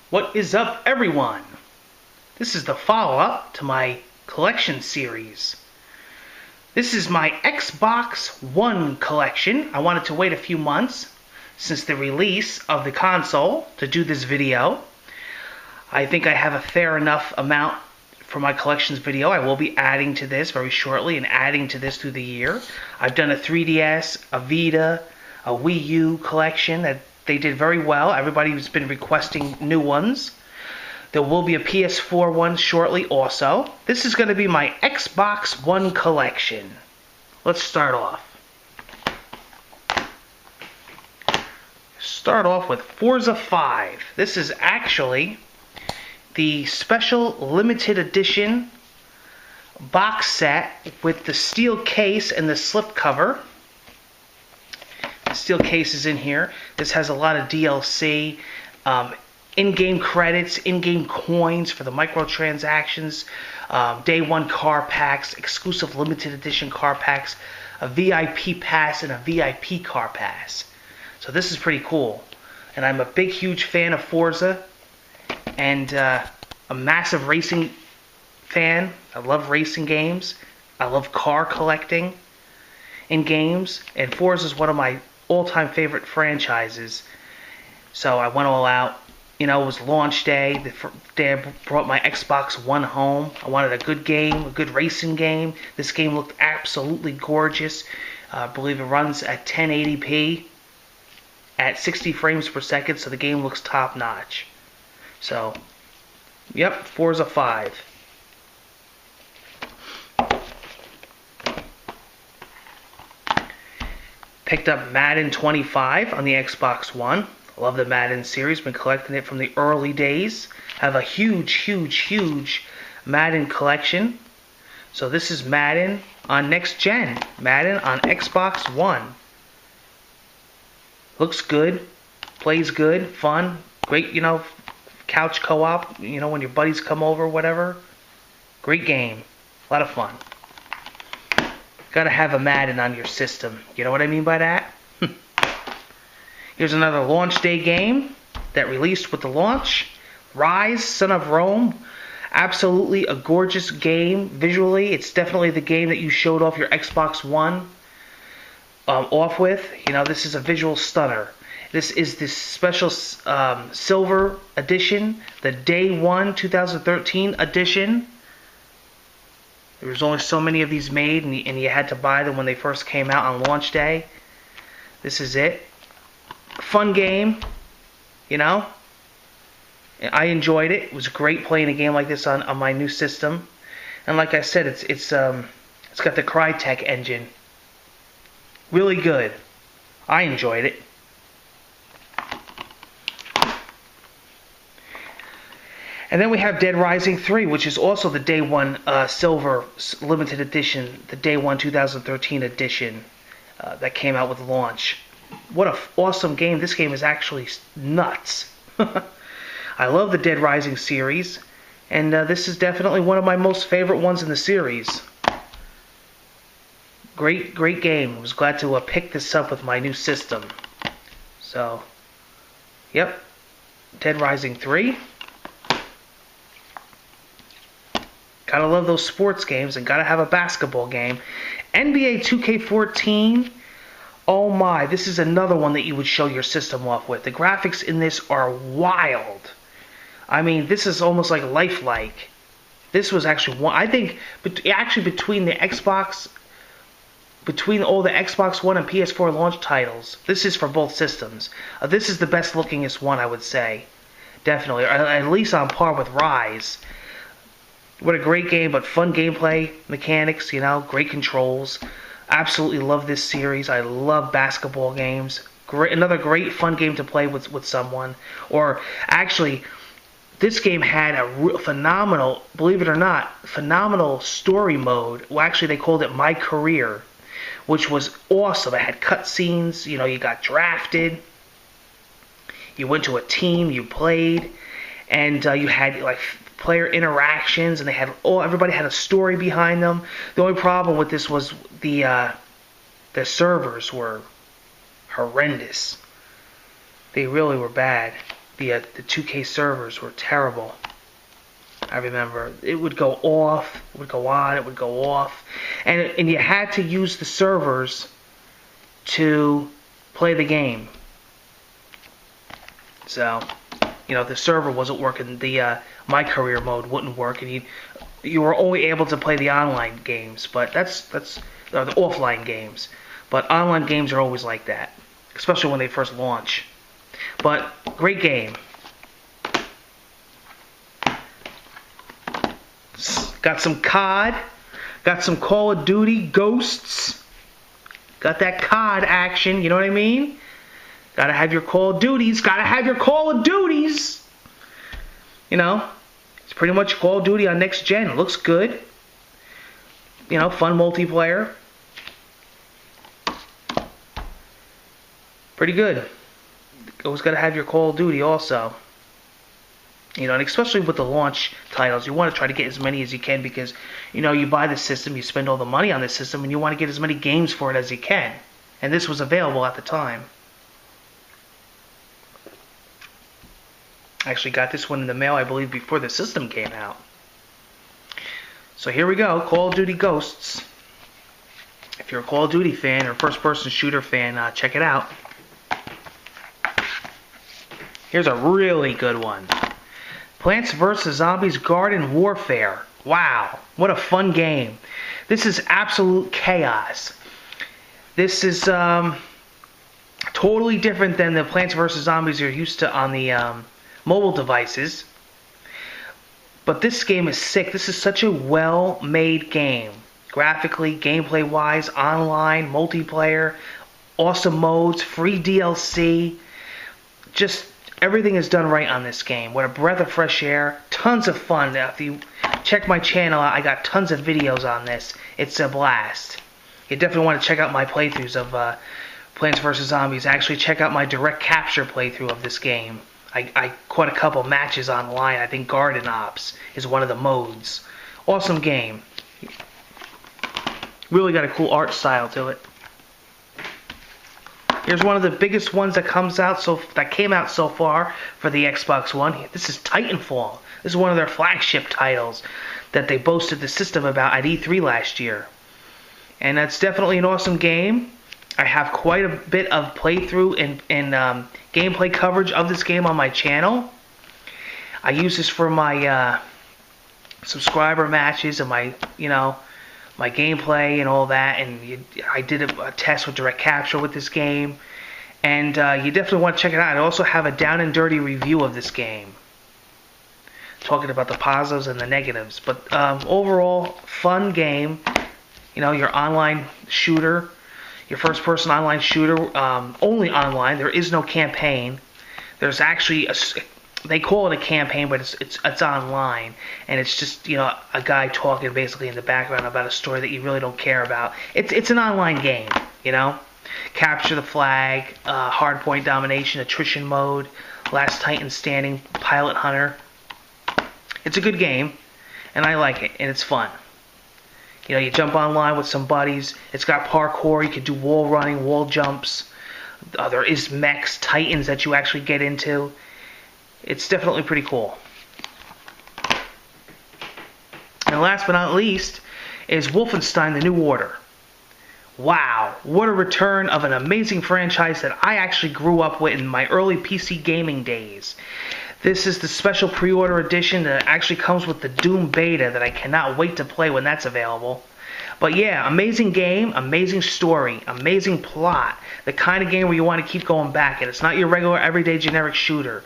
What is up, everyone? This is the follow-up to my collection series. This is my Xbox One collection. I wanted to wait a few months since the release of the console to do this video. I think I have a fair enough amount for my collections video. I will be adding to this very shortly and adding to this through the year. I've done a 3DS, a Vita, a Wii U collection that they did very well. Everybody's been requesting new ones. There will be a PS4 one shortly also. This is going to be my Xbox One collection. Let's start off. Start off with Forza 5. This is actually the special limited edition box set with the steel case and the slipcover. The steel case is in here. This has a lot of DLC, in-game credits, in-game coins for the microtransactions, day one car packs, exclusive limited edition car packs, a VIP pass, and a VIP car pass. So this is pretty cool. And I'm a big, huge fan of Forza, and a massive racing fan. I love racing games. I love car collecting in games, and Forza is one of my all-time favorite franchises. So I went all out. You know, it was launch day, the day I brought my Xbox One home. I wanted a good game, a good racing game. This game looked absolutely gorgeous. I believe it runs at 1080p at 60 frames per second, so the game looks top-notch. So, yep, Forza 5. Picked up Madden 25 on the Xbox One. Love the Madden series. Been collecting it from the early days. Have a huge Madden collection. So this is Madden on next gen. Madden on Xbox One. Looks good. Plays good. Fun. Great, you know, couch co-op. You know, when your buddies come over, whatever. Great game. A lot of fun. Gotta have a Madden on your system. You know what I mean by that? Here's another launch day game that released with the launch. Rise, Son of Rome. Absolutely a gorgeous game visually. It's definitely the game that you showed off your Xbox One off with. You know, this is a visual stunner. This is this special silver edition, the Day 1 2013 edition. There was only so many of these made, and you had to buy them when they first came out on launch day. This is it. Fun game, you know. I enjoyed it. It was great playing a game like this on my new system. And like I said, it's got the Crytek engine. Really good. I enjoyed it. And then we have Dead Rising 3, which is also the Day 1 Silver Limited Edition, the Day 1 2013 edition that came out with launch. What an awesome game. This game is actually nuts. I love the Dead Rising series, and this is definitely one of my most favorite ones in the series. Great game. I was glad to pick this up with my new system. So, yep, Dead Rising 3. Gotta love those sports games, and gotta have a basketball game. NBA 2K14. Oh my, this is another one that you would show your system off with. The graphics in this are wild. I mean, this is almost like lifelike. This was actually one, I think, between the Xbox, between all the Xbox One and PS4 launch titles, this is for both systems. This is the best lookingest one, I would say. Definitely, or at least on par with Rise. What a great game, but fun gameplay mechanics, you know, great controls. Absolutely love this series. I love basketball games. Another great fun game to play with someone. Or actually, this game had a phenomenal, believe it or not, phenomenal story mode. Well, actually, they called it My Career, which was awesome. It had cutscenes. You know, you got drafted. You went to a team. You played, and you had like player interactions, and they had everybody had a story behind them. The only problem with this was the servers were horrendous. They really were bad. The 2K servers were terrible. I remember it would go off, it would go on, it would go off, and you had to use the servers to play the game. So, if the server wasn't working, the my career mode wouldn't work, and you were only able to play the online games. But that's the offline games. But online games are always like that, especially when they first launch. But great game. Got some COD, got some Call of Duty Ghosts, got that COD action, you know what I mean? Gotta have your Call of Duties, gotta have your Call of Duties! It's pretty much Call of Duty on next gen. It looks good. Fun multiplayer. Pretty good. Always gotta have your Call of Duty also. And especially with the launch titles, you want to try to get as many as you can because, you buy the system, you spend all the money on the system, and you want to get as many games for it as you can. And this was available at the time. I actually got this one in the mail, I believe, before the system came out. So here we go, Call of Duty Ghosts. If you're a Call of Duty fan or first-person shooter fan, check it out. Here's a really good one. Plants vs. Zombies Garden Warfare. Wow, what a fun game. This is absolute chaos. This is totally different than the Plants vs. Zombies you're used to on the mobile devices. But this game is sick. This is such a well-made game. Graphically, gameplay-wise, online, multiplayer, awesome modes, free DLC. Just everything is done right on this game. What a breath of fresh air. Tons of fun. Now, if you check my channel out, I got tons of videos on this. It's a blast. You definitely want to check out my playthroughs of Plants vs. Zombies. Actually, check out my direct capture playthrough of this game. I caught a couple matches online. I think Garden Ops is one of the modes. Awesome game. Really got a cool art style to it. Here's one of the biggest ones that came out so far for the Xbox One. This is Titanfall. This is one of their flagship titles that they boasted the system about at E3 last year. And that's definitely an awesome game. I have quite a bit of playthrough and gameplay coverage of this game on my channel. I use this for my subscriber matches and my gameplay and all that, and I did a test with direct capture with this game, and you definitely want to check it out. I also have a down and dirty review of this game, talking about the positives and the negatives. But overall, fun game. Your online shooter, your first-person online shooter, only online. There is no campaign. There's actually they call it a campaign, but it's online, and it's just a guy talking basically in the background about a story that you really don't care about. It's an online game, Capture the flag, hardpoint domination, attrition mode, last Titan standing, pilot hunter. It's a good game, and I like it, and it's fun. You jump online with some buddies. It's got parkour. You can do wall running, wall jumps. There is mechs, titans that you actually get into. It's definitely pretty cool. And last but not least is Wolfenstein: The New Order. Wow, what a return of an amazing franchise that I actually grew up with in my early PC gaming days. This is the special pre-order edition that actually comes with the Doom beta that I cannot wait to play when that's available. But yeah, amazing game, amazing story, amazing plot. The kind of game where you want to keep going back, and it's not your regular everyday generic shooter.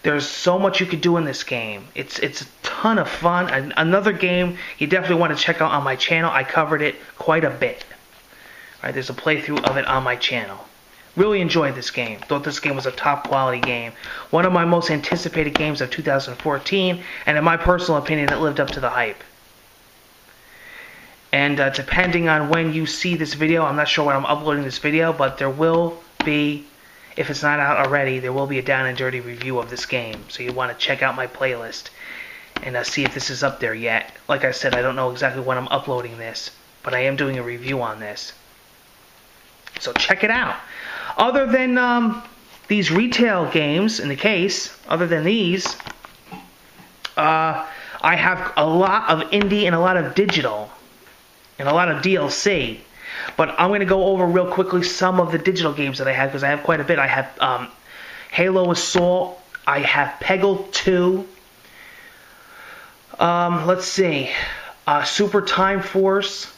There's so much you could do in this game. It's a ton of fun. And another game you definitely want to check out on my channel. I covered it quite a bit. All right, there's a playthrough of it on my channel. Really enjoyed this game. Thought this game was a top quality game. One of my most anticipated games of 2014, and in my personal opinion, it lived up to the hype. And depending on when you see this video, I'm not sure when I'm uploading this video, but there will be, if it's not out already, there will be a down and dirty review of this game. So you want to check out my playlist and see if this is up there yet. Like I said, I don't know exactly when I'm uploading this, but I am doing a review on this. So check it out. Other than these retail games in the case, other than these, I have a lot of indie and a lot of digital and a lot of DLC. But I'm going to go over real quickly some of the digital games that I have, because I have quite a bit. I have Halo Assault. I have Peggle 2. Let's see. Super Time Force.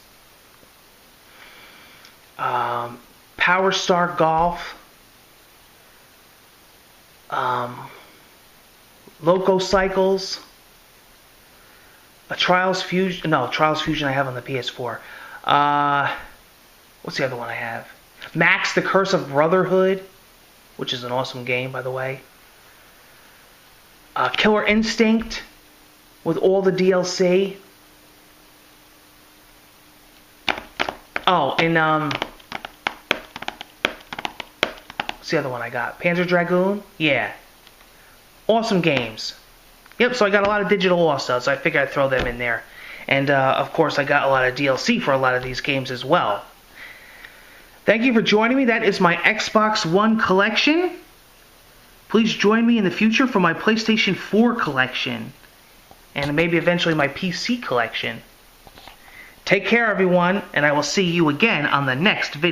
Power Star Golf. Loco Cycles. Trials Fusion. No, Trials Fusion I have on the PS4. What's the other one I have? Max the Curse of Brotherhood, which is an awesome game, by the way. Killer Instinct with all the DLC. Oh, and what's the other one I got? Panzer Dragoon? Yeah. Awesome games. Yep, so I got a lot of digital also, so I figured I'd throw them in there. And, of course, I got a lot of DLC for a lot of these games as well. Thank you for joining me. That is my Xbox One collection. Please join me in the future for my PlayStation 4 collection. And maybe eventually my PC collection. Take care, everyone, and I will see you again on the next video.